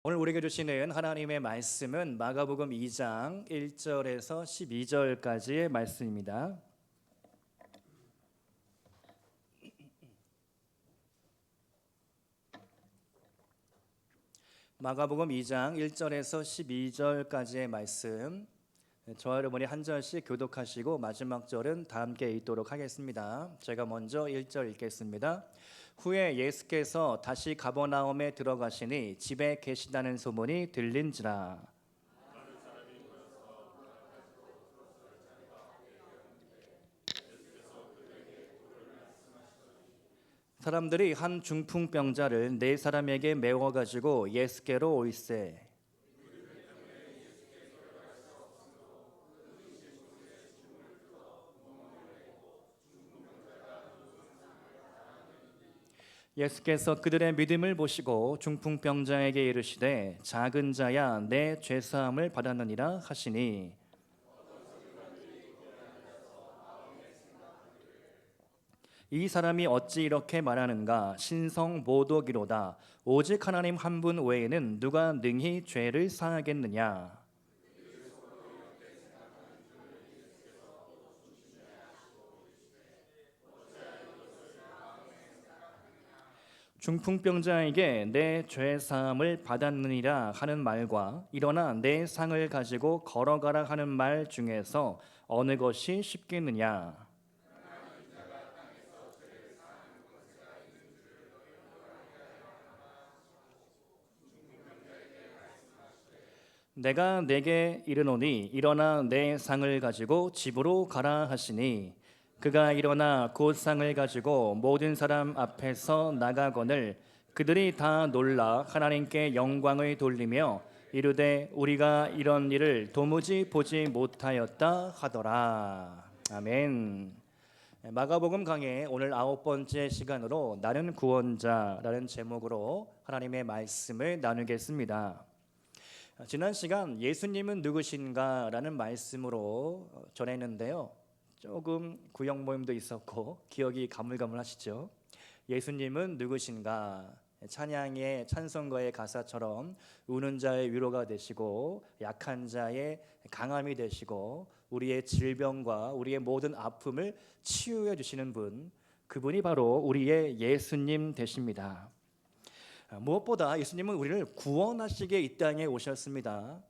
오늘 우리에게 주시는 하나님의 말씀은 마가복음 2장 1절에서 12절까지의 말씀입니다. 마가복음 2장 1절에서 12절까지의 말씀, 저와 여러분이 한 절씩 교독하시고 마지막 절은 다 함께 읽도록 하겠습니다. 제가 먼저 1절 읽겠습니다. 후에 예수께서 다시 가버나움에 들어가시니 집에 계시다는 소문이 들린지라. 사람들이 한 중풍병자를 네 사람에게 메워 가지고 예수께로 올세. 예수께서 그들의 믿음을 보시고 중풍병자에게 이르시되 작은 자야 내 죄사함을 받았느니라 하시니, 이 사람이 어찌 이렇게 말하는가? 신성 모독이로다. 오직 하나님 한 분 외에는 누가 능히 죄를 사하겠느냐? 중풍병자에게 내 죄 사함을 받았느니라 하는 말과 일어나 내 상을 가지고 걸어가라 하는 말 중에서 어느 것이 쉽겠느냐? 내가 내게 이르노니 일어나 내 상을 가지고 집으로 가라 하시니, 그가 일어나 곧 상을 가지고 모든 사람 앞에서 나가거늘 그들이 다 놀라 하나님께 영광을 돌리며 이르되 우리가 이런 일을 도무지 보지 못하였다 하더라. 아멘. 마가복음 강의 오늘 9번째 시간으로 나는 구원자라는 제목으로 하나님의 말씀을 나누겠습니다. 지난 시간 예수님은 누구신가 라는 말씀으로 전했는데요, 조금 구역 모임도 있었고 기억이 가물가물하시죠? 예수님은 누구신가? 찬양의 찬송가의 가사처럼 우는 자의 위로가 되시고 약한 자의 강함이 되시고 우리의 질병과 우리의 모든 아픔을 치유해 주시는 분, 그분이 바로 우리의 예수님 되십니다. 무엇보다 예수님은 우리를 구원하시게 이 땅에 오셨습니다.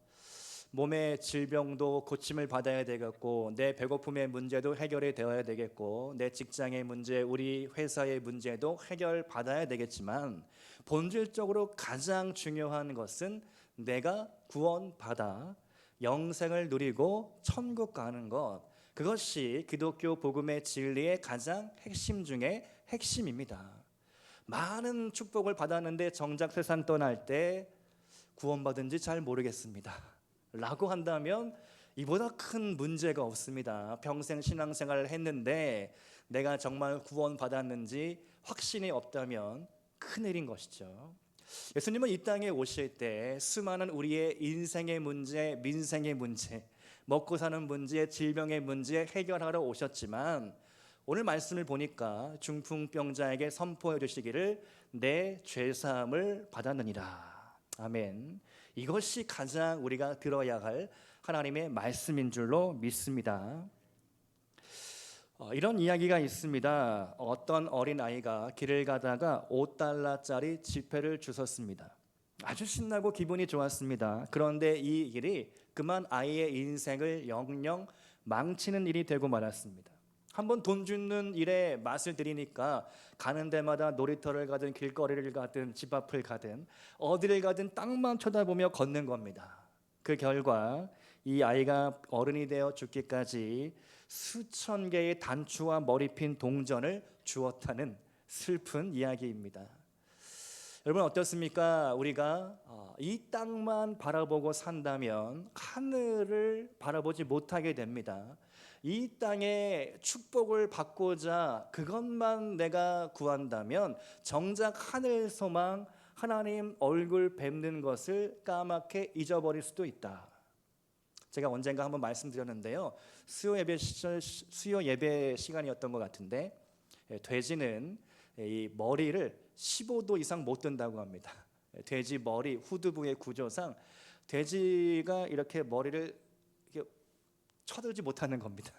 몸의 질병도 고침을 받아야 되겠고, 내 배고픔의 문제도 해결이 되어야 되겠고, 내 직장의 문제, 우리 회사의 문제도 해결받아야 되겠지만, 본질적으로 가장 중요한 것은 내가 구원받아 영생을 누리고 천국 가는 것, 그것이 기독교 복음의 진리의 가장 핵심 중에 핵심입니다. 많은 축복을 받았는데 정작 세상 떠날 때 구원받은지 잘 모르겠습니다 라고 한다면 이보다 큰 문제가 없습니다. 평생 신앙생활을 했는데 내가 정말 구원받았는지 확신이 없다면 큰일인 것이죠. 예수님은 이 땅에 오실 때 수많은 우리의 인생의 문제, 민생의 문제, 먹고 사는 문제, 질병의 문제 해결하러 오셨지만 오늘 말씀을 보니까 중풍병자에게 선포해 주시기를 내 죄사함을 받았느니라. 아멘. 이것이 가장 우리가 들어야 할 하나님의 말씀인 줄로 믿습니다. 이런 이야기가 있습니다. 어떤 어린아이가 길을 가다가 $5짜리 지폐를 주웠습니다. 아주 신나고 기분이 좋았습니다. 그런데 이 일이 그만 아이의 인생을 영영 망치는 일이 되고 말았습니다. 한번 돈 주는 일에 맛을 들이니까 가는 데마다 놀이터를 가든 길거리를 가든 집 앞을 가든 어디를 가든 땅만 쳐다보며 걷는 겁니다. 그 결과 이 아이가 어른이 되어 죽기까지 수천 개의 단추와 머리핀 동전을 주었다는 슬픈 이야기입니다. 여러분 어떻습니까? 우리가 이 땅만 바라보고 산다면 하늘을 바라보지 못하게 됩니다. 이 땅의 축복을 받고자 그것만 내가 구한다면 정작 하늘 소망, 하나님 얼굴 뵙는 것을 까맣게 잊어버릴 수도 있다. 제가 언젠가 한번 말씀드렸는데요, 수요 예배 시간이었던 것 같은데 돼지는 이 머리를 15도 이상 못 든다고 합니다. 돼지 머리 후두부의 구조상 돼지가 이렇게 머리를 이렇게 쳐들지 못하는 겁니다.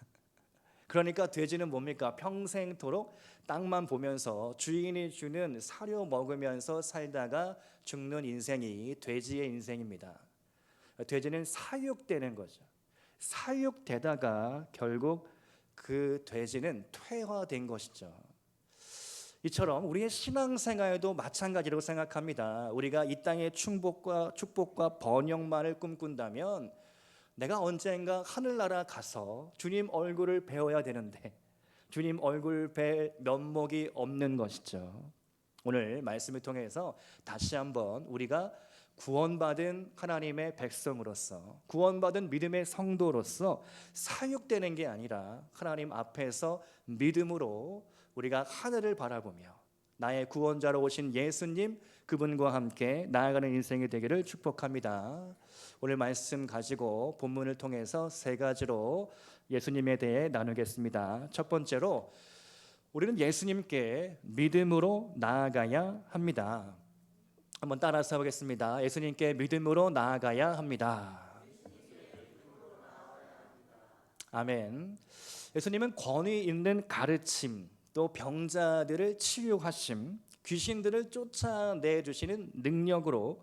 그러니까 돼지는 뭡니까? 평생토록 땅만 보면서 주인이 주는 사료 먹으면서 살다가 죽는 인생이 돼지의 인생입니다. 돼지는 사육되는 거죠. 사육되다가 결국 그 돼지는 퇴화된 것이죠. 이처럼 우리의 신앙생활도 마찬가지라고 생각합니다. 우리가 이 땅의 축복과 번영만을 꿈꾼다면 내가 언젠가 하늘나라 가서 주님 얼굴을 배워야 되는데 주님 얼굴 뵐 면목이 없는 것이죠. 오늘 말씀을 통해서 다시 한번 우리가 구원받은 하나님의 백성으로서, 구원받은 믿음의 성도로서 사육되는 게 아니라 하나님 앞에서 믿음으로 우리가 하늘을 바라보며 나의 구원자로 오신 예수님, 그분과 함께 나아가는 인생이 되기를 축복합니다. 오늘 말씀 가지고 본문을 통해서 세 가지로 예수님에 대해 나누겠습니다. 첫 번째로 우리는 예수님께 믿음으로 나아가야 합니다. 한번 따라서 보겠습니다. 예수님께 믿음으로 나아가야 합니다. 아멘. 예수님은 권위 있는 가르침, 또 병자들을 치유하심, 귀신들을 쫓아내 주시는 능력으로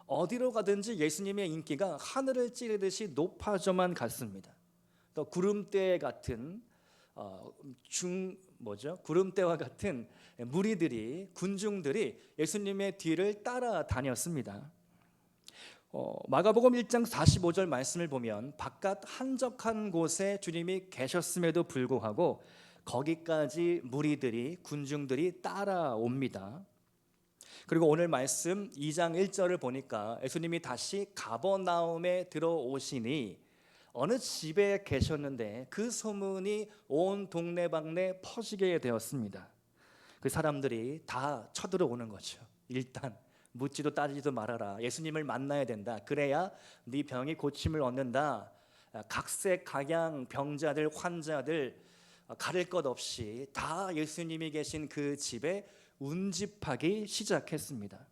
어디로 가든지 예수님의 인기가 하늘을 찌르듯이 높아져만 갔습니다. 또 구름대 같은 구름대와 같은 무리들이, 군중들이 예수님의 뒤를 따라다녔습니다. 마가복음 1장 45절 말씀을 보면 바깥 한적한 곳에 주님이 계셨음에도 불구하고 거기까지 무리들이, 군중들이 따라옵니다. 그리고 오늘 말씀 2장 1절을 보니까 예수님이 다시 가버나움에 들어오시니 어느 집에 계셨는데 그 소문이 온 동네방네 퍼지게 되었습니다. 그 사람들이 다 쳐들어오는 거죠. 일단 묻지도 따지지도 말아라. 예수님을 만나야 된다. 그래야 네 병이 고침을 얻는다. 각색각양 병자들, 환자들 가릴 것 없이 다 예수님이 계신 그 집에 운집하기 시작했습니다.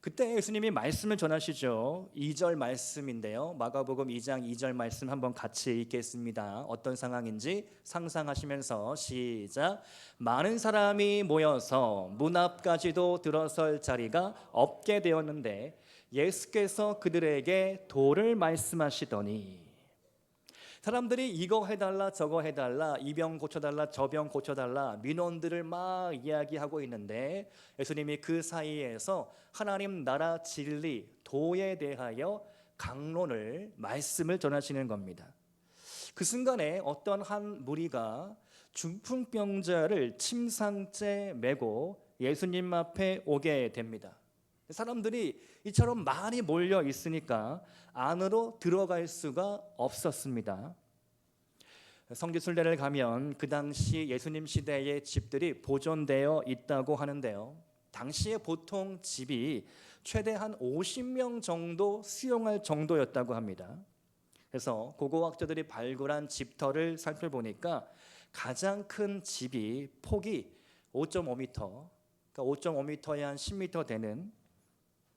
그때 예수님이 말씀을 전하시죠. 2절 말씀인데요. 마가복음 2장 2절 말씀 한번 같이 읽겠습니다. 어떤 상황인지 상상하시면서 시작. 많은 사람이 모여서 문 앞까지도 들어설 자리가 없게 되었는데 예수께서 그들에게 도를 말씀하시더니, 사람들이 이거 해달라 저거 해달라, 이 병 고쳐달라 저 병 고쳐달라 민원들을 막 이야기하고 있는데 예수님이 그 사이에서 하나님 나라 진리 도에 대하여 강론을, 말씀을 전하시는 겁니다. 그 순간에 어떤 한 무리가 중풍병자를 침상째 메고 예수님 앞에 오게 됩니다. 사람들이 이처럼 많이 몰려 있으니까 안으로 들어갈 수가 없었습니다. 성지순례를 가면 그 당시 예수님 시대의 집들이 보존되어 있다고 하는데요. 당시에 보통 집이 최대 한 50명 정도 수용할 정도였다고 합니다. 그래서 고고학자들이 발굴한 집터를 살펴보니까 가장 큰 집이 폭이 5.5m, 그러니까 5.5m에 한 10m 되는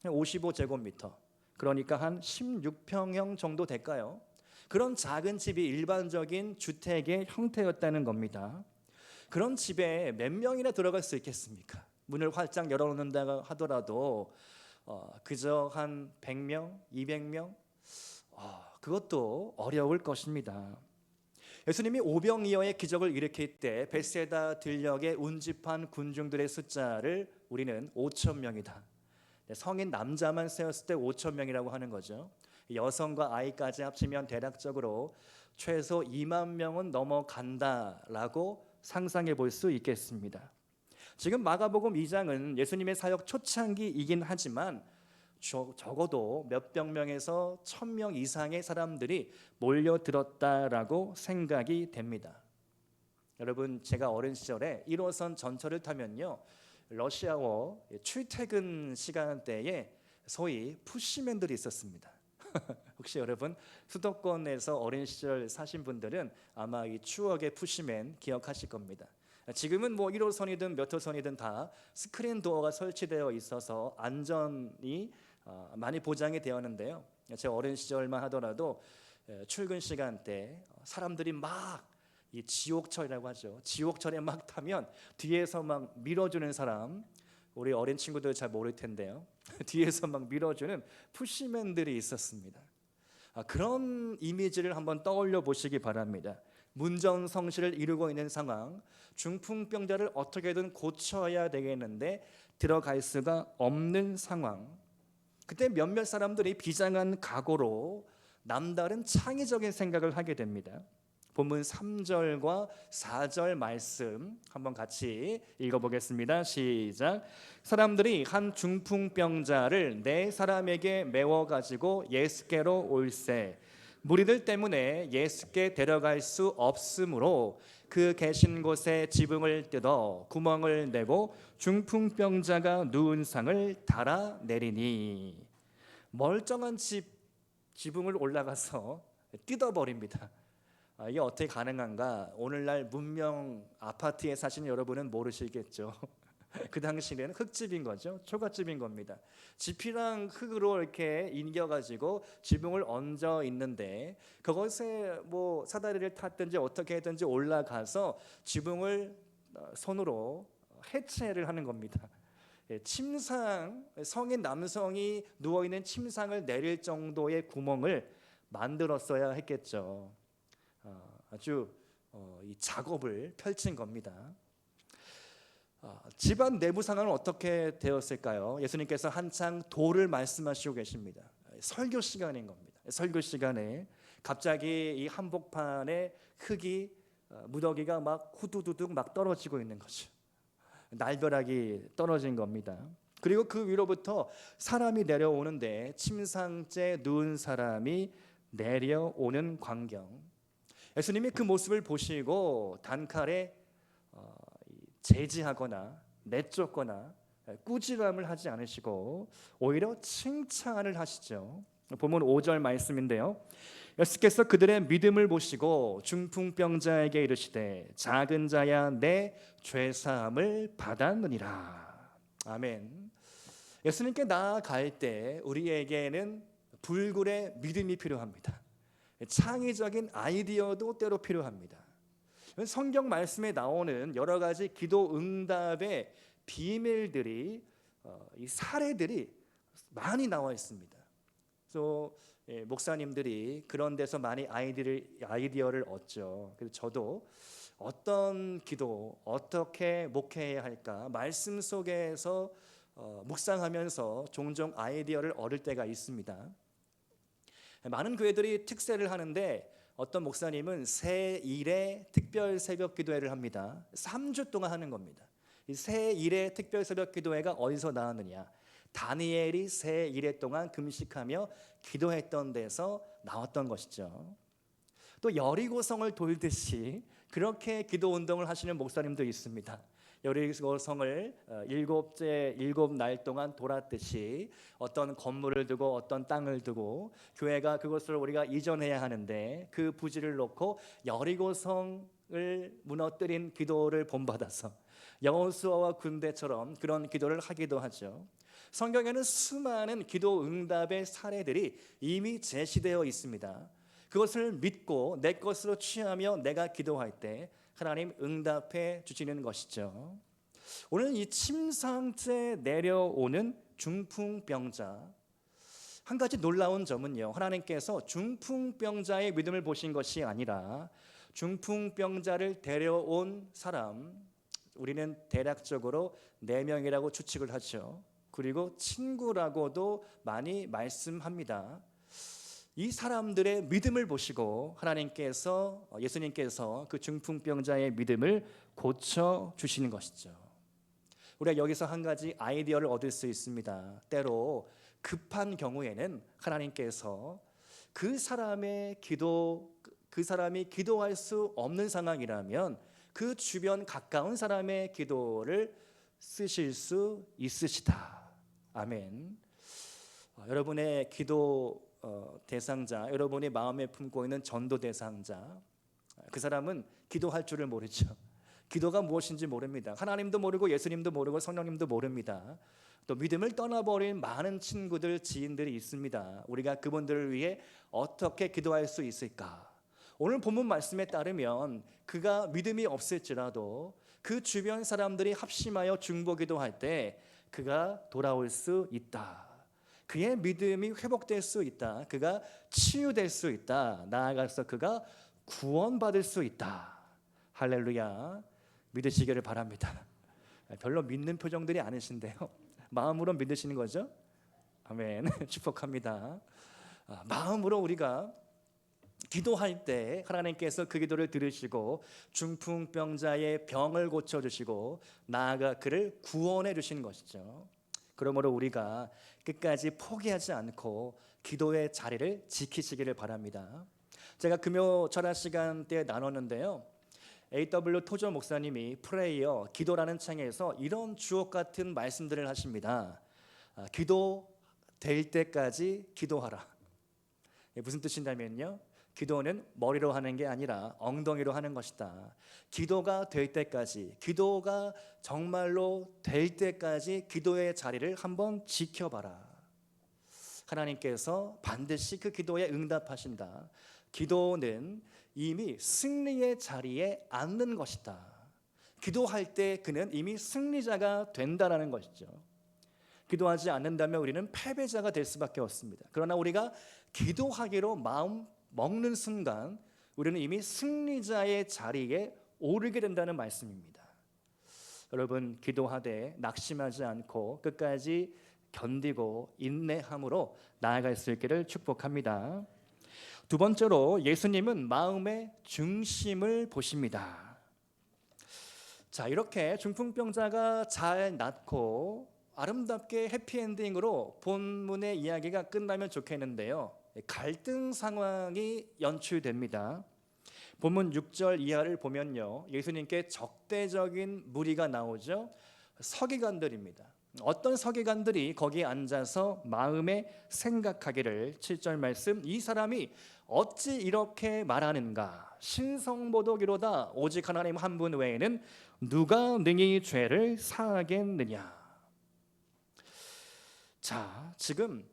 55제곱미터, 그러니까 한 16평형 정도 될까요? 그런 작은 집이 일반적인 주택의 형태였다는 겁니다. 그런 집에 몇 명이나 들어갈 수 있겠습니까? 문을 활짝 열어놓는다 하더라도 그저 한 100명, 200명? 그것도 어려울 것입니다. 예수님이 오병이어의 기적을 일으킬 때 벳세다 들녘에 운집한 군중들의 숫자를 우리는 5,000명이다. 성인 남자만 세웠을 때 5,000명이라고 하는 거죠. 여성과 아이까지 합치면 대략적으로 최소 2만 명은 넘어간다라고 상상해 볼 수 있겠습니다. 지금 마가복음 2장은 예수님의 사역 초창기이긴 하지만 적어도 몇백 명에서 1,000명 이상의 사람들이 몰려들었다라고 생각이 됩니다. 여러분, 제가 어린 시절에 1호선 전철을 타면요, 러시아워 출퇴근 시간대에 소위 푸시맨들이 있었습니다. 혹시 여러분 수도권에서 어린 시절 사신 분들은 아마 이 추억의 푸시맨 기억하실 겁니다. 지금은 뭐 1호선이든 몇 호선이든 다 스크린 도어가 설치되어 있어서 안전이 많이 보장이 되었는데요. 제 어린 시절만 하더라도 출근 시간대 사람들이 막 이 지옥철이라고 하죠. 지옥철에 막 타면 뒤에서 막 밀어주는 사람, 우리 어린 친구들 잘 모를 텐데요. 뒤에서 막 밀어주는 푸시맨들이 있었습니다. 그런 이미지를 한번 떠올려 보시기 바랍니다. 문전성시를 이루고 있는 상황, 중풍병자를 어떻게든 고쳐야 되겠는데 들어갈 수가 없는 상황. 그때 몇몇 사람들이 비장한 각오로 남다른 창의적인 생각을 하게 됩니다. 본문 3절과 4절 말씀 한번 같이 읽어보겠습니다. 시작. 사람들이 한 중풍병자를 네 사람에게 메워가지고 예수께로 올세 무리들 때문에 예수께 데려갈 수 없으므로 그 계신 곳에 지붕을 뜯어 구멍을 내고 중풍병자가 누운 상을 달아내리니 멀쩡한 지붕을 올라가서 뜯어버립니다. 이게 어떻게 가능한가? 오늘날 문명 아파트에 사시는 여러분은 모르시겠죠. 그 당시에는 흙집인 거죠. 초가집인 겁니다. 지피랑 흙으로 이렇게 인겨가지고 지붕을 얹어 있는데 그것에 뭐 사다리를 탔든지 어떻게 했든지 올라가서 지붕을 손으로 해체를 하는 겁니다. 침상, 성인 남성이 누워있는 침상을 내릴 정도의 구멍을 만들었어야 했겠죠. 아주 이 작업을 펼친 겁니다. 집안 내부 상황은 어떻게 되었을까요? 예수님께서 한창 도를 말씀하시고 계십니다. 설교 시간인 겁니다. 설교 시간에 갑자기 이 한복판에 흙이 무더기가 막 후두두둑 막 떨어지고 있는 거죠. 날벼락이 떨어진 겁니다. 그리고 그 위로부터 사람이 내려오는데 침상째 누운 사람이 내려오는 광경. 예수님이 그 모습을 보시고 단칼에 제지하거나 내쫓거나 꾸지람을 하지 않으시고 오히려 칭찬을 하시죠. 본문 5절 말씀인데요. 예수께서 그들의 믿음을 보시고 중풍병자에게 이르시되 작은 자야 내 죄사함을 받았느니라. 아멘. 예수님께 나아갈 때 우리에게는 불굴의 믿음이 필요합니다. 창의적인 아이디어도 때로 필요합니다. 성경 말씀에 나오는 여러 가지 기도 응답의 비밀들이 이 사례들이 많이 나와 있습니다. 그래서 목사님들이 그런 데서 많이 아이디어를 얻죠. 그래서 저도 어떤 기도 어떻게 목회해야 할까 말씀 속에서 묵상하면서 종종 아이디어를 얻을 때가 있습니다. 많은 교회들이 특세를 하는데 어떤 목사님은 새1의 특별 새벽 기도회를 합니다. 3주 동안 하는 겁니다. 이 새1의 특별 새벽 기도회가 어디서 나왔느냐? 다니엘이 새1회 동안 금식하며 기도했던 데서 나왔던 것이죠. 또 여리고성을 돌듯이 그렇게 기도 운동을 하시는 목사님도 있습니다. 여리고성을 일곱 날 동안 돌았듯이 어떤 건물을 두고 어떤 땅을 두고 교회가 그것을 우리가 이전해야 하는데 그 부지를 놓고 여리고성을 무너뜨린 기도를 본받아서 여호수아와 군대처럼 그런 기도를 하기도 하죠. 성경에는 수많은 기도 응답의 사례들이 이미 제시되어 있습니다. 그것을 믿고 내 것으로 취하며 내가 기도할 때 하나님 응답해 주시는 것이죠. 오늘 이 침상째 내려오는 중풍병자, 한 가지 놀라운 점은요, 하나님께서 중풍병자의 믿음을 보신 것이 아니라 중풍병자를 데려온 사람, 우리는 대략적으로 4명이라고 추측을 하죠. 그리고 친구라고도 많이 말씀합니다. 이 사람들의 믿음을 보시고 하나님께서, 예수님께서 그 중풍병자의 믿음을 고쳐 주시는 것이죠. 우리가 여기서 한 가지 아이디어를 얻을 수 있습니다. 때로 급한 경우에는 하나님께서 그 사람이 기도할 수 없는 상황이라면 그 주변 가까운 사람의 기도를 쓰실 수 있으시다. 아멘. 여러분의 기도 대상자, 여러분이 마음에 품고 있는 전도 대상자, 그 사람은 기도할 줄을 모르죠. 기도가 무엇인지 모릅니다. 하나님도 모르고 예수님도 모르고 성령님도 모릅니다. 또 믿음을 떠나버린 많은 친구들, 지인들이 있습니다. 우리가 그분들을 위해 어떻게 기도할 수 있을까? 오늘 본문 말씀에 따르면 그가 믿음이 없을지라도 그 주변 사람들이 합심하여 중보기도할 때 그가 돌아올 수 있다. 그의 믿음이 회복될 수 있다. 그가 치유될 수 있다. 나아가서 그가 구원받을 수 있다. 할렐루야. 믿으시기를 바랍니다. 별로 믿는 표정들이 아니신데요. 마음으로 믿으시는 거죠? 아멘. 축복합니다. 마음으로 우리가 기도할 때 하나님께서 그 기도를 들으시고 중풍병자의 병을 고쳐주시고 나아가 그를 구원해 주시는 것이죠. 그러므로 우리가 끝까지 포기하지 않고 기도의 자리를 지키시기를 바랍니다. 제가 금요 철학 시간 때 나눴는데요, A.W. 토저 목사님이 프레이어, 기도라는 창에서 이런 주옥 같은 말씀들을 하십니다. 기도 될 때까지 기도하라. 무슨 뜻이냐면요, 기도는 머리로 하는 게 아니라 엉덩이로 하는 것이다. 기도가 될 때까지, 기도가 정말로 될 때까지 기도의 자리를 한번 지켜봐라. 하나님께서 반드시 그 기도에 응답하신다. 기도는 이미 승리의 자리에 앉는 것이다. 기도할 때 그는 이미 승리자가 된다라는 것이죠. 기도하지 않는다면 우리는 패배자가 될 수밖에 없습니다. 그러나 우리가 기도하기로 마음 먹는 순간 우리는 이미 승리자의 자리에 오르게 된다는 말씀입니다. 여러분, 기도하되 낙심하지 않고 끝까지 견디고 인내함으로 나아갈 수 있기를 축복합니다. 두 번째로, 예수님은 마음의 중심을 보십니다. 자, 이렇게 중풍병자가 잘 낫고 아름답게 해피엔딩으로 본문의 이야기가 끝나면 좋겠는데요, 갈등 상황이 연출됩니다. 본문 6절 이하를 보면요, 예수님께 적대적인 무리가 나오죠. 서기관들입니다. 어떤 서기관들이 거기에 앉아서 마음에 생각하기를, 7절 말씀, 이 사람이 어찌 이렇게 말하는가? 신성모독이로다. 오직 하나님 한 분 외에는 누가 능히 죄를 사하겠느냐? 자, 지금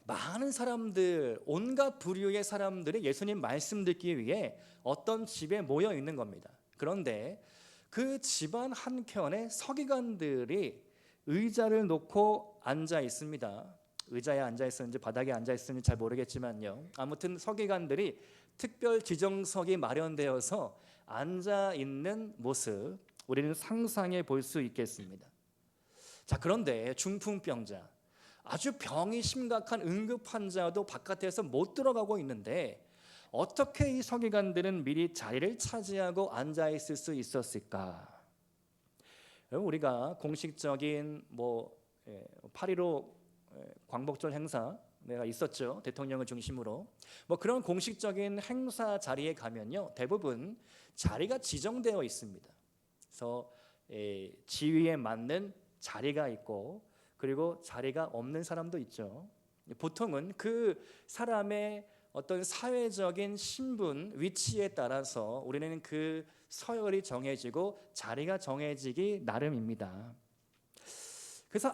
많은 사람들, 온갖 부류의 사람들이 예수님 말씀 듣기 위해 어떤 집에 모여 있는 겁니다. 그런데 그 집안 한켠에 서기관들이 의자를 놓고 앉아 있습니다. 의자에 앉아 있었는지 바닥에 앉아 있었는지 잘 모르겠지만요, 아무튼 서기관들이 특별 지정석이 마련되어서 앉아 있는 모습 우리는 상상해 볼 수 있겠습니다. 자, 그런데 중풍병자, 아주 병이 심각한 응급 환자도 바깥에서 못 들어가고 있는데 어떻게 이 서기관들은 미리 자리를 차지하고 앉아 있을 수 있었을까? 우리가 공식적인 8.15 광복절 행사가 있었죠. 대통령을 중심으로 그런 공식적인 행사 자리에 가면요, 대부분 자리가 지정되어 있습니다. 그래서 지위에 맞는 자리가 있고, 그리고 자리가 없는 사람도 있죠. 보통은 그 사람의 어떤 사회적인 신분, 위치에 따라서 우리는 그 서열이 정해지고 자리가 정해지기 나름입니다. 그래서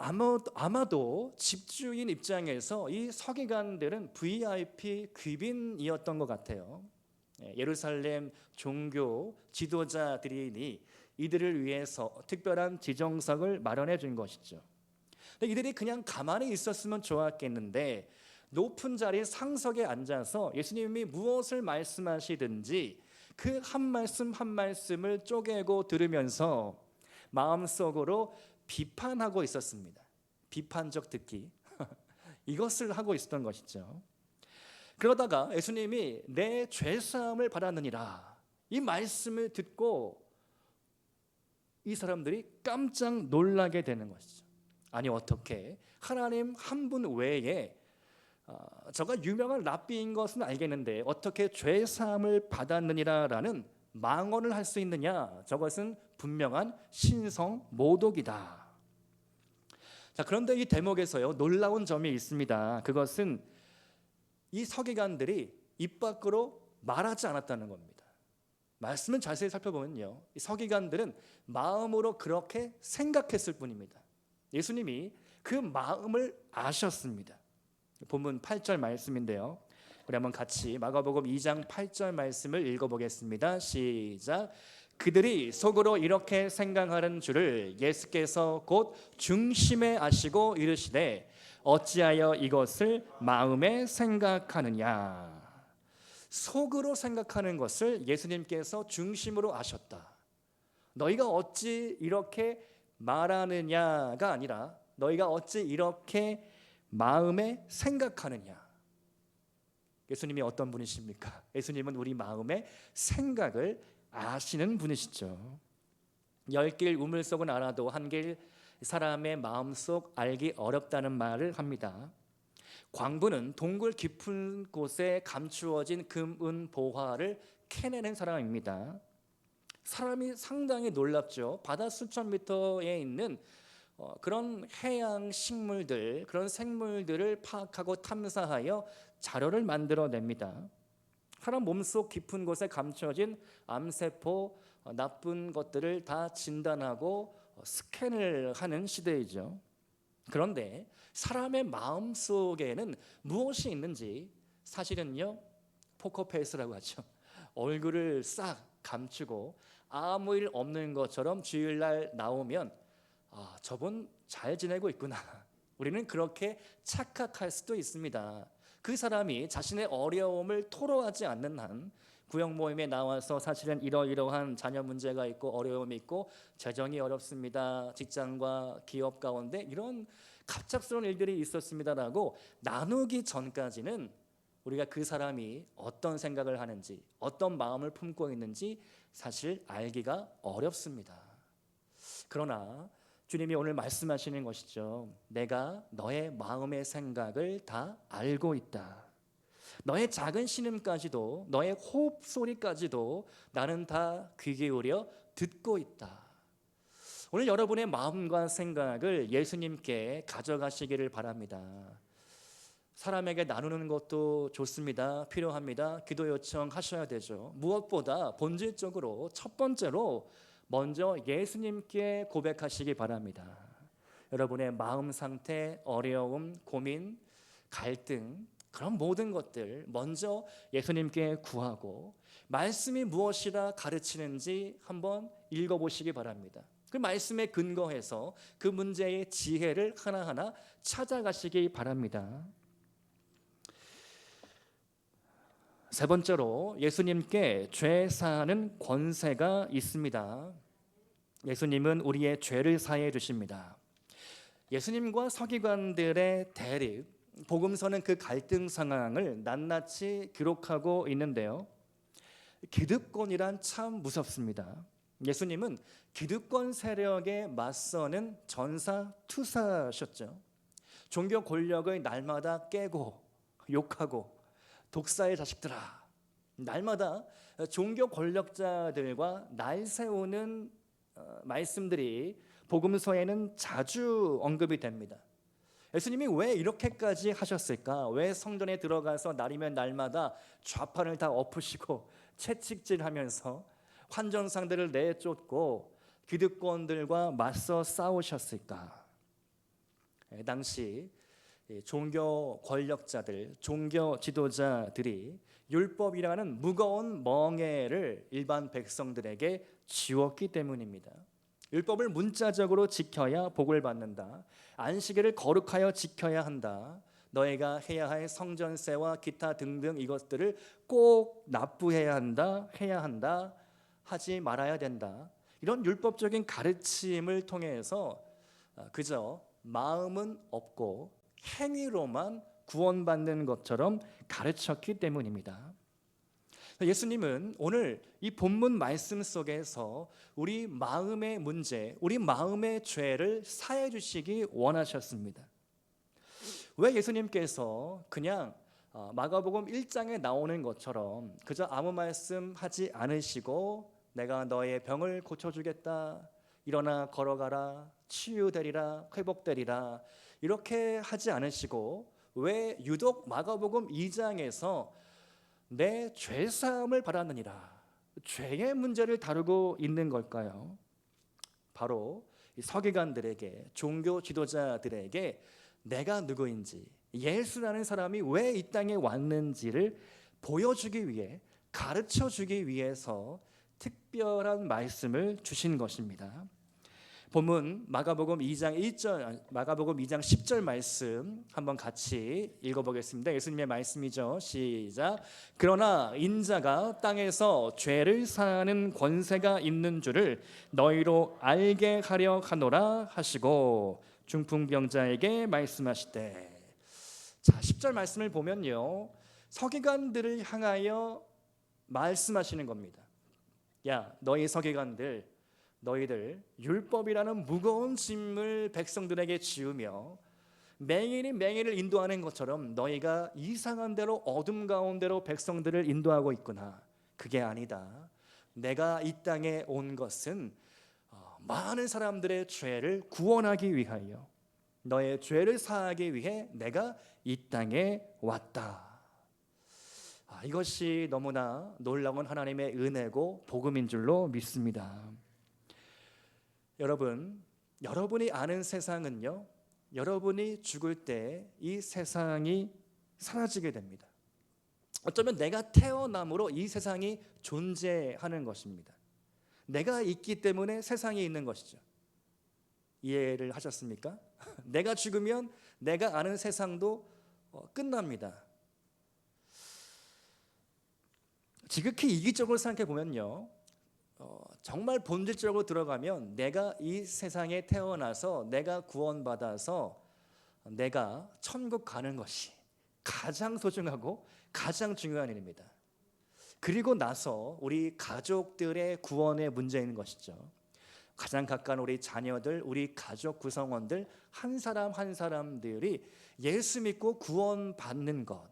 아마도 집주인 입장에서 이 서기관들은 VIP 귀빈이었던 것 같아요. 예루살렘 종교 지도자들이니 이들을 위해서 특별한 지정석을 마련해 준 것이죠. 근데 이들이 그냥 가만히 있었으면 좋았겠는데 높은 자리 상석에 앉아서 예수님이 무엇을 말씀하시든지 그 한 말씀 한 말씀을 쪼개고 들으면서 마음속으로 비판하고 있었습니다. 비판적 듣기 이것을 하고 있었던 것이죠. 그러다가 예수님이 내 죄사함을 받았느니라, 이 말씀을 듣고 이 사람들이 깜짝 놀라게 되는 것이죠. 아니, 어떻게 하나님 한 분 외에 저가 유명한 랍비인 것은 알겠는데 어떻게 죄사함을 받았느니라라는 망언을 할 수 있느냐? 저것은 분명한 신성 모독이다. 자, 그런데 이 대목에서요, 놀라운 점이 있습니다. 그것은 이 서기관들이 입 밖으로 말하지 않았다는 겁니다. 말씀을 자세히 살펴보면요, 이 서기관들은 마음으로 그렇게 생각했을 뿐입니다. 예수님이 그 마음을 아셨습니다. 본문 8절 말씀인데요, 우리 한번 같이 마가복음 2장 8절 말씀을 읽어보겠습니다. 시작. 그들이 속으로 이렇게 생각하는 줄을 예수께서 곧 중심에 아시고 이르시되 어찌하여 이것을 마음에 생각하느냐. 속으로 생각하는 것을 예수님께서 중심으로 아셨다. 너희가 어찌 이렇게 말하느냐가 아니라 너희가 어찌 이렇게 마음에 생각하느냐. 예수님이 어떤 분이십니까? 예수님은 우리 마음의 생각을 아시는 분이시죠. 10길 우물속은 알아도 한 길 사람의 마음속 알기 어렵다는 말을 합니다. 광부는 동굴 깊은 곳에 감추어진 금은 보화를 캐내는 사람입니다. 사람이 상당히 놀랍죠. 바다 수천 미터에 있는 그런 해양 식물들, 그런 생물들을 파악하고 탐사하여 자료를 만들어냅니다. 사람 몸속 깊은 곳에 감춰진 암세포, 나쁜 것들을 다 진단하고 스캔을 하는 시대이죠. 그런데 사람의 마음속에는 무엇이 있는지 사실은요, 포커페이스라고 하죠. 얼굴을 싹 감추고 아무 일 없는 것처럼 주일날 나오면 저분 잘 지내고 있구나. 우리는 그렇게 착각할 수도 있습니다. 그 사람이 자신의 어려움을 토로하지 않는 한, 구역 모임에 나와서 사실은 이러이러한 자녀 문제가 있고 어려움이 있고 재정이 어렵습니다, 직장과 기업 가운데 이런 갑작스러운 일들이 있었습니다라고 나누기 전까지는 우리가 그 사람이 어떤 생각을 하는지, 어떤 마음을 품고 있는지 사실 알기가 어렵습니다. 그러나 주님이 오늘 말씀하시는 것이죠. 내가 너의 마음의 생각을 다 알고 있다. 너의 작은 신음까지도, 너의 호흡 소리까지도 나는 다 귀 기울여 듣고 있다. 오늘 여러분의 마음과 생각을 예수님께 가져가시기를 바랍니다. 사람에게 나누는 것도 좋습니다. 필요합니다. 기도 요청하셔야 되죠. 무엇보다 본질적으로 첫 번째로 먼저 예수님께 고백하시기 바랍니다. 여러분의 마음 상태, 어려움, 고민, 갈등, 그런 모든 것들 먼저 예수님께 구하고 말씀이 무엇이라 가르치는지 한번 읽어보시기 바랍니다. 그 말씀에 근거해서 그 문제의 지혜를 하나하나 찾아가시기 바랍니다. 세 번째로 예수님께 죄 사하는 권세가 있습니다. 예수님은 우리의 죄를 사해 주십니다. 예수님과 서기관들의 대립, 복음서는 그 갈등 상황을 낱낱이 기록하고 있는데요. 기득권이란 참 무섭습니다. 예수님은 기득권 세력에 맞서는 전사투사셨죠. 종교 권력을 날마다 깨고 욕하고 독사의 자식들아, 날마다 종교 권력자들과 날 세우는 말씀들이 복음서에는 자주 언급이 됩니다. 예수님이 왜 이렇게까지 하셨을까? 왜 성전에 들어가서 날이면 날마다 좌판을 다 엎으시고 채찍질하면서 환전상들을 내쫓고 기득권들과 맞서 싸우셨을까? 당시 종교 권력자들, 종교 지도자들이 율법이라는 무거운 멍에를 일반 백성들에게 지웠기 때문입니다. 율법을 문자적으로 지켜야 복을 받는다. 안식일을 거룩하여 지켜야 한다. 너희가 해야 할 성전세와 기타 등등 이것들을 꼭 납부해야 한다. 해야 한다. 하지 말아야 된다. 이런 율법적인 가르침을 통해서 그저 마음은 없고 행위로만 구원받는 것처럼 가르쳤기 때문입니다. 예수님은 오늘 이 본문 말씀 속에서 우리 마음의 문제, 우리 마음의 죄를 사해 주시기 원하셨습니다. 왜 예수님께서 그냥 마가복음 1장에 나오는 것처럼 그저 아무 말씀 하지 않으시고 내가 너의 병을 고쳐주겠다, 일어나 걸어가라, 치유되리라, 회복되리라 이렇게 하지 않으시고 왜 유독 마가복음 2장에서 내 죄사함을 받았느니라, 죄의 문제를 다루고 있는 걸까요? 바로 이 서기관들에게, 종교 지도자들에게 내가 누구인지, 예수라는 사람이 왜 이 땅에 왔는지를 보여주기 위해, 가르쳐 주기 위해서 특별한 말씀을 주신 것입니다. 본문 마가복음 2장 10절 말씀 한번 같이 읽어보겠습니다. 예수님의 말씀이죠. 시작. 그러나 인자가 땅에서 죄를 사하는 권세가 있는 줄을 너희로 알게 하려 하노라 하시고 중풍병자에게 말씀하시되. 자, 10절 말씀을 보면요, 서기관들을 향하여 말씀하시는 겁니다. 야, 너희 서기관들, 너희들 율법이라는 무거운 짐을 백성들에게 지우며 맹인이 맹인을 인도하는 것처럼 너희가 이상한 대로 어둠 가운데로 백성들을 인도하고 있구나. 그게 아니다. 내가 이 땅에 온 것은 많은 사람들의 죄를 구원하기 위하여, 너의 죄를 사하기 위해 내가 이 땅에 왔다. 이것이 너무나 놀라운 하나님의 은혜고 복음인 줄로 믿습니다. 여러분이 아는 세상은요, 여러분이 죽을 때 이 세상이 사라지게 됩니다. 어쩌면 내가 태어남으로 이 세상이 존재하는 것입니다. 내가 있기 때문에 세상이 있는 것이죠. 이해를 하셨습니까? 내가 죽으면 내가 아는 세상도 끝납니다. 지극히 이기적으로 생각해 보면요, 정말 본질적으로 들어가면 내가 이 세상에 태어나서 내가 구원받아서 내가 천국 가는 것이 가장 소중하고 가장 중요한 일입니다. 그리고 나서 우리 가족들의 구원의 문제인 것이죠. 가장 가까운 우리 자녀들, 우리 가족 구성원들 한 사람 한 사람들이 예수 믿고 구원받는 것,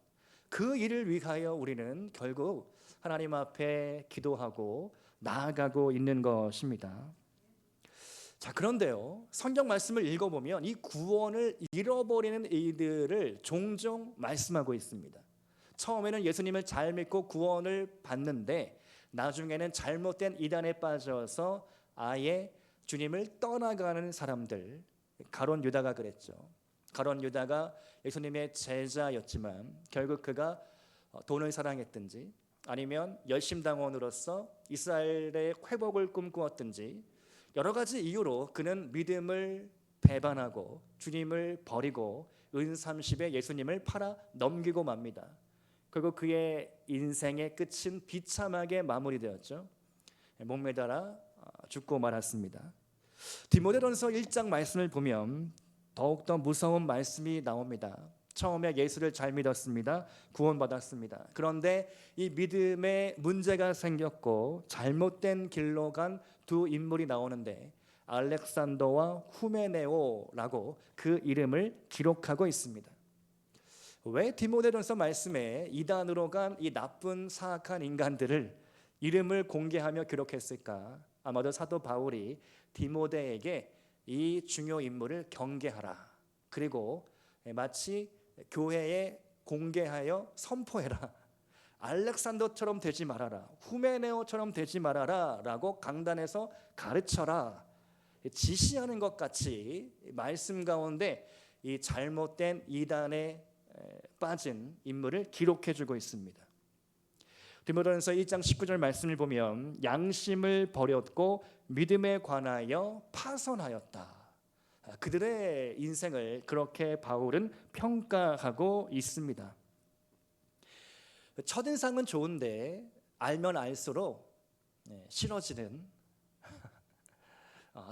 그 일을 위하여 우리는 결국 하나님 앞에 기도하고 나아가고 있는 것입니다. 자, 그런데요, 성경 말씀을 읽어보면 이 구원을 잃어버리는 이들을 종종 말씀하고 있습니다. 처음에는 예수님을 잘 믿고 구원을 받는데 나중에는 잘못된 이단에 빠져서 아예 주님을 떠나가는 사람들, 가룟 유다가 그랬죠. 가룟 유다가 예수님의 제자였지만 결국 그가 돈을 사랑했든지 아니면 열심당원으로서 이스라엘의 회복을 꿈꾸었든지 여러 가지 이유로 그는 믿음을 배반하고 주님을 버리고 은 30에 예수님을 팔아 넘기고 맙니다. 결국 그의 인생의 끝은 비참하게 마무리되었죠. 목매달아 죽고 말았습니다. 디모데전서 1장 말씀을 보면 더욱더 무서운 말씀이 나옵니다. 처음에 예수를 잘 믿었습니다. 구원받았습니다. 그런데 이 믿음에 문제가 생겼고 잘못된 길로 간 두 인물이 나오는데 알렉산더와 후메네오라고 그 이름을 기록하고 있습니다. 왜 디모데전서 말씀에 이단으로 간 이 나쁜 사악한 인간들을 이름을 공개하며 기록했을까? 아마도 사도 바울이 디모데에게 이 중요 인물을 경계하라, 그리고 마치 교회에 공개하여 선포해라, 알렉산더처럼 되지 말아라, 후메네오처럼 되지 말아라 라고 강단에서 가르쳐라, 지시하는 것 같이 말씀 가운데 이 잘못된 이단에 빠진 인물을 기록해주고 있습니다. 디모데전서 1장 19절 말씀을 보면 양심을 버렸고 믿음에 관하여 파선하였다. 그들의 인생을 그렇게 바울은 평가하고 있습니다. 첫인상은 좋은데 알면 알수록 싫어지는,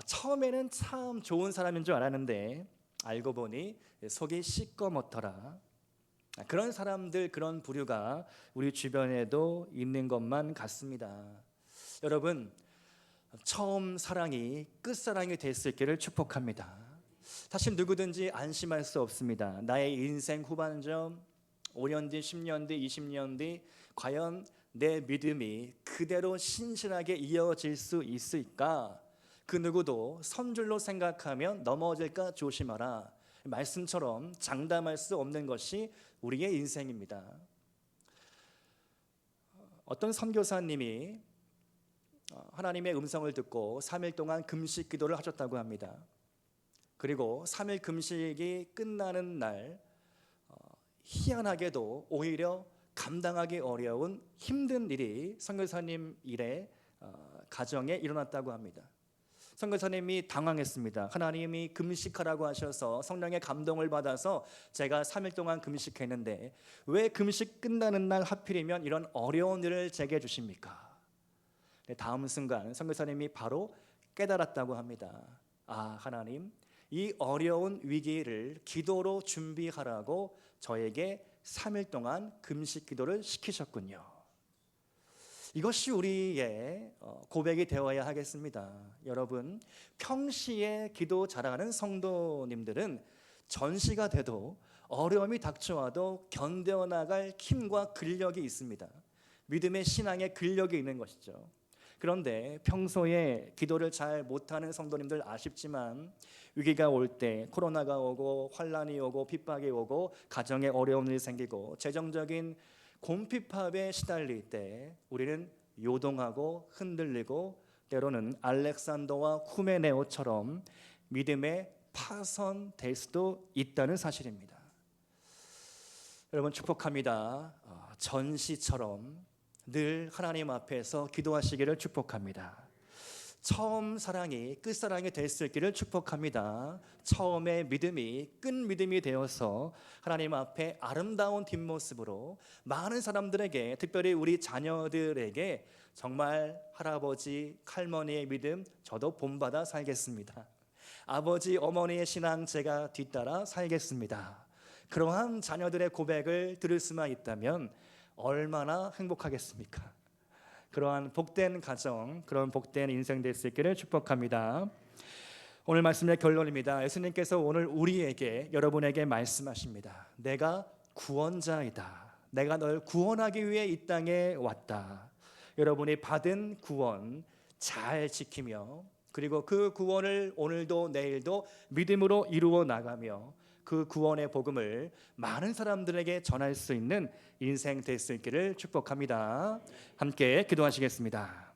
처음에는 참 좋은 사람인 줄 알았는데 알고 보니 속이 시꺼멓더라. 그런 사람들, 그런 부류가 우리 주변에도 있는 것만 같습니다. 여러분, 처음 사랑이 끝사랑이 될 수 있기를 축복합니다. 사실 누구든지 안심할 수 없습니다. 나의 인생 후반전 5년 뒤, 10년 뒤, 20년 뒤 과연 내 믿음이 그대로 신실하게 이어질 수 있을까? 그 누구도 선줄로 생각하면 넘어질까 조심하라. 말씀처럼 장담할 수 없는 것이 우리의 인생입니다. 어떤 선교사님이 하나님의 음성을 듣고 3일 동안 금식 기도를 하셨다고 합니다. 그리고 3일 금식이 끝나는 날 희한하게도 오히려 감당하기 어려운 힘든 일이 선교사님 일에 가정에 일어났다고 합니다. 선교사님이 당황했습니다. 하나님이 금식하라고 하셔서 성령의 감동을 받아서 제가 3일 동안 금식했는데 왜 금식 끝나는 날 하필이면 이런 어려운 일을 제게 주십니까? 다음 순간 선교사님이 바로 깨달았다고 합니다. 하나님, 이 어려운 위기를 기도로 준비하라고 저에게 3일 동안 금식 기도를 시키셨군요. 이것이 우리의 고백이 되어야 하겠습니다. 여러분, 평시에 기도 잘하는 성도님들은 전시가 돼도 어려움이 닥쳐와도 견뎌나갈 힘과 근력이 있습니다. 믿음의 신앙의 근력이 있는 것이죠. 그런데 평소에 기도를 잘 못하는 성도님들 아쉽지만 위기가 올 때, 코로나가 오고 환란이 오고 핍박이 오고 가정에 어려운 일이 생기고 재정적인 곰핍합에 시달릴 때 우리는 요동하고 흔들리고 때로는 알렉산더와 후메네오처럼 믿음의 파선될 수도 있다는 사실입니다. 여러분, 축복합니다. 전시처럼 늘 하나님 앞에서 기도하시기를 축복합니다. 처음 사랑이 끝사랑이 될 수 있기를 축복합니다. 처음의 믿음이 끝 믿음이 되어서 하나님 앞에 아름다운 뒷모습으로 많은 사람들에게, 특별히 우리 자녀들에게 정말 할아버지 할머니의 믿음 저도 본받아 살겠습니다. 아버지 어머니의 신앙 제가 뒤따라 살겠습니다. 그러한 자녀들의 고백을 들을 수만 있다면 얼마나 행복하겠습니까? 그러한 복된 가정, 그런 복된 인생 될 수 있기를 축복합니다. 오늘 말씀의 결론입니다. 예수님께서 오늘 우리에게, 여러분에게 말씀하십니다. 내가 구원자이다. 내가 널 구원하기 위해 이 땅에 왔다. 여러분이 받은 구원 잘 지키며, 그리고 그 구원을 오늘도 내일도 믿음으로 이루어 나가며 그 구원의 복음을 많은 사람들에게 전할 수 있는 인생 될 수 있기를 축복합니다. 함께 기도하시겠습니다.